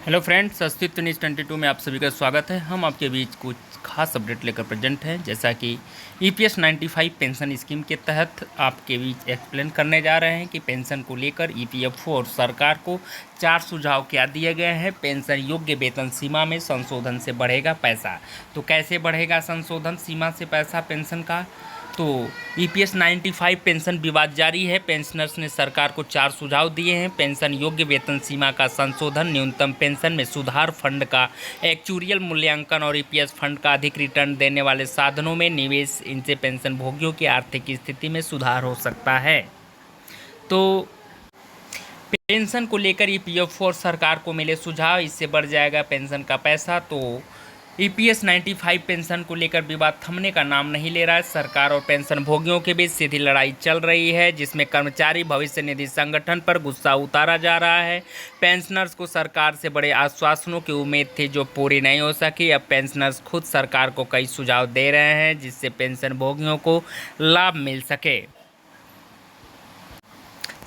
Hello friends, अस्तित्व news 22 में आप सभी का स्वागत है। हम आपके बीच कुछ खास अपडेट लेकर प्रेजेंट हैं, जैसा कि ईपीएस 95 पेंशन स्कीम के तहत आपके बीच एक्सप्लेन करने जा रहे हैं कि पेंशन को लेकर ईपीएफओ और सरकार को 4 सुझाव क्या दिए गए हैं। पेंशन योग्य वेतन सीमा में संशोधन से बढ़ेगा पैसा। तो कैसे बढ़ेगा संशोधन सीमा से पैसा पेंशन का? तो ईपीएस 95 पेंशन विवाद जारी है। पेंशनर्स ने सरकार को 4 सुझाव दिए हैं। पेंशन योग्य वेतन सीमा का संशोधन, न्यूनतम पेंशन में सुधार, फंड का एक्चुरियल मूल्यांकन और ईपीएस फंड का अधिक रिटर्न देने वाले साधनों में निवेश। इनसे पेंशन भोगियों की आर्थिक स्थिति में सुधार हो सकता है। तो पेंशन को लेकर ईपीएफओ और सरकार को मिले सुझाव, इससे बढ़ जाएगा पेंशन का पैसा। तो ईपीएस 95 पेंशन को लेकर विवाद थमने का नाम नहीं ले रहा है। सरकार और पेंशन भोगियों के बीच सीधी लड़ाई चल रही है, जिसमें कर्मचारी भविष्य निधि संगठन पर गुस्सा उतारा जा रहा है। पेंशनर्स को सरकार से बड़े आश्वासनों की उम्मीद थी, जो पूरी नहीं हो सकी। अब पेंशनर्स खुद सरकार को कई सुझाव दे रहे हैं, जिससे पेंशन भोगियों को लाभ मिल सके।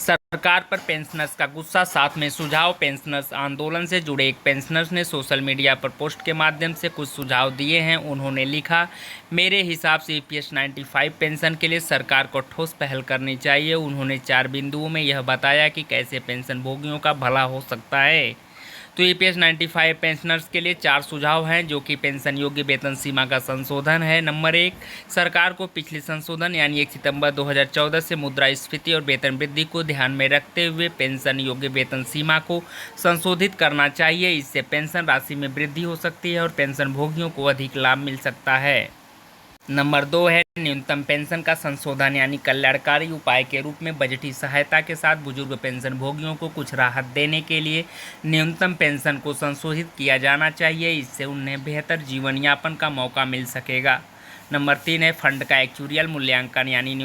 सरकार पर पेंशनर्स का गुस्सा, साथ में सुझाव। पेंशनर्स आंदोलन से जुड़े एक पेंशनर्स ने सोशल मीडिया पर पोस्ट के माध्यम से कुछ सुझाव दिए हैं। उन्होंने लिखा, मेरे हिसाब से ईपीएस 95 पेंशन के लिए सरकार को ठोस पहल करनी चाहिए। उन्होंने 4 बिंदुओं में यह बताया कि कैसे पेंशन भोगियों का भला हो सकता है। तो ईपीएस 95 पेंशनर्स के लिए 4 सुझाव हैं, जो कि पेंशन योग्य वेतन सीमा का संशोधन है। नंबर 1, सरकार को पिछले संशोधन यानी 1 सितंबर 2014 से मुद्रास्फीति और वेतन वृद्धि को ध्यान में रखते हुए पेंशन योग्य वेतन सीमा को संशोधित करना चाहिए। इससे पेंशन राशि में वृद्धि हो सकती है और पेंशन भोगियों को अधिक लाभ मिल सकता है। नंबर 2 है न्यूनतम पेंशन का संशोधन, यानी कल्याणकारी उपाय के रूप में बजटीय सहायता के साथ बुजुर्ग पेंशन भोगियों को कुछ राहत देने के लिए न्यूनतम पेंशन को संशोधित किया जाना चाहिए। इससे उन्हें बेहतर जीवन यापन का मौका मिल सकेगा। नंबर 3 है फंड का एक्चुरियल मूल्यांकन, यानी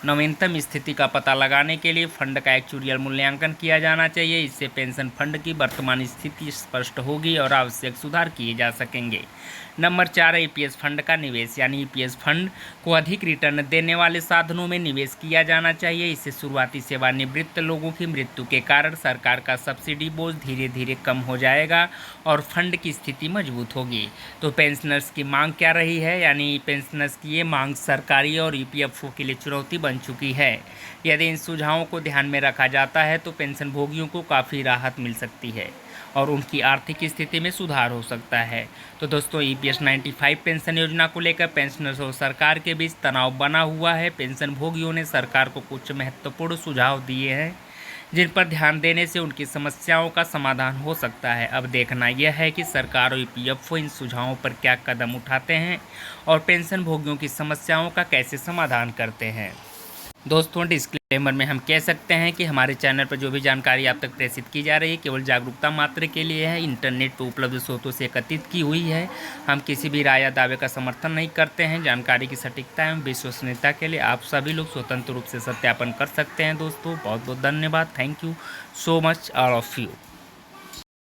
नवीनतम स्थिति का पता लगाने के लिए फंड का एक्चुरियल मूल्यांकन किया जाना चाहिए। इससे पेंशन फंड की वर्तमान स्थिति स्पष्ट होगी और आवश्यक सुधार किए जा सकेंगे। नंबर 4 है ईपीएस फंड का निवेश, यानी ईपीएस फंड को अधिक रिटर्न देने वाले साधनों में निवेश किया जाना चाहिए। इससे शुरुआती सेवानिवृत्त लोगों की मृत्यु के कारण सरकार का सब्सिडी बोझ धीरे धीरे कम हो जाएगा और फंड की स्थिति मजबूत होगी। तो पेंशनर्स की मांग क्या रही है, यानी पेंशनर्स की ये मांग सरकारी और ईपीएफओ के लिए चुनौती बन चुकी है। यदि इन सुझावों को ध्यान में रखा जाता है तो पेंशन भोगियों को काफ़ी राहत मिल सकती है और उनकी आर्थिक स्थिति में सुधार हो सकता है। तो दोस्तों, ईपीएस 95 पेंशन योजना को लेकर पेंशनर्स और सरकार के बीच तनाव बना हुआ है। पेंशन भोगियों ने सरकार को कुछ महत्वपूर्ण सुझाव दिए हैं, जिन पर ध्यान देने से उनकी समस्याओं का समाधान हो सकता है। अब देखना यह है कि सरकार और ईपीएफओ इन सुझावों पर क्या कदम उठाते हैं और पेंशन भोगियों की समस्याओं का कैसे समाधान करते हैं। दोस्तों, डिस्क्लेमर में हम कह सकते हैं कि हमारे चैनल पर जो भी जानकारी आप तक प्रेषित की जा रही है केवल जागरूकता मात्र के लिए है, इंटरनेट पर उपलब्ध स्रोतों से एकत्रित की हुई है। हम किसी भी राय या दावे का समर्थन नहीं करते हैं। जानकारी की सटीकता एवं विश्वसनीयता के लिए आप सभी लोग स्वतंत्र रूप से सत्यापन कर सकते हैं। दोस्तों, बहुत बहुत धन्यवाद। Thank you so much all of you.